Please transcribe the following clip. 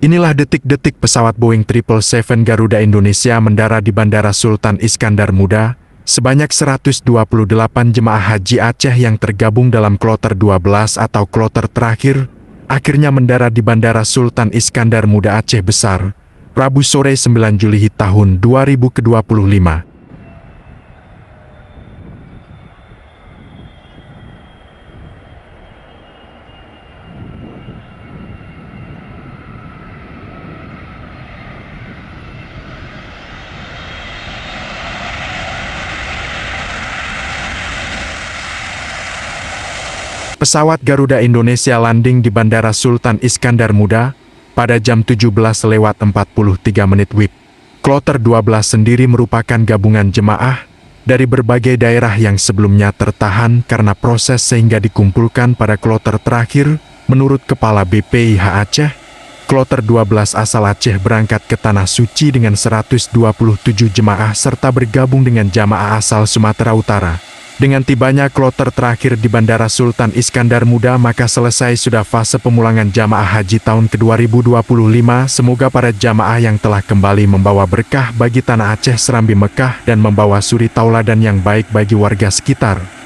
Inilah detik-detik pesawat Boeing 777 Garuda Indonesia mendarat di Bandara Sultan Iskandar Muda. Sebanyak 128 jemaah Haji Aceh yang tergabung dalam Kloter 12 atau Kloter Terakhir, akhirnya mendarat di Bandara Sultan Iskandar Muda Aceh Besar, Rabu sore 9 Juli tahun 2025. Pesawat Garuda Indonesia landing di Bandara Sultan Iskandar Muda pada jam 17:43 WIB. Kloter 12 sendiri merupakan gabungan jemaah dari berbagai daerah yang sebelumnya tertahan karena proses sehingga dikumpulkan pada Kloter Terakhir. Menurut Kepala BPIH Aceh, Kloter 12 asal Aceh berangkat ke Tanah Suci dengan 127 jemaah serta bergabung dengan jamaah asal Sumatera Utara. Dengan tibanya Kloter Terakhir di Bandara Sultan Iskandar Muda, maka selesai sudah fase pemulangan jamaah haji tahun ke-2025. Semoga para jamaah yang telah kembali membawa berkah bagi Tanah Aceh Serambi Mekah dan membawa suri tauladan yang baik bagi warga sekitar.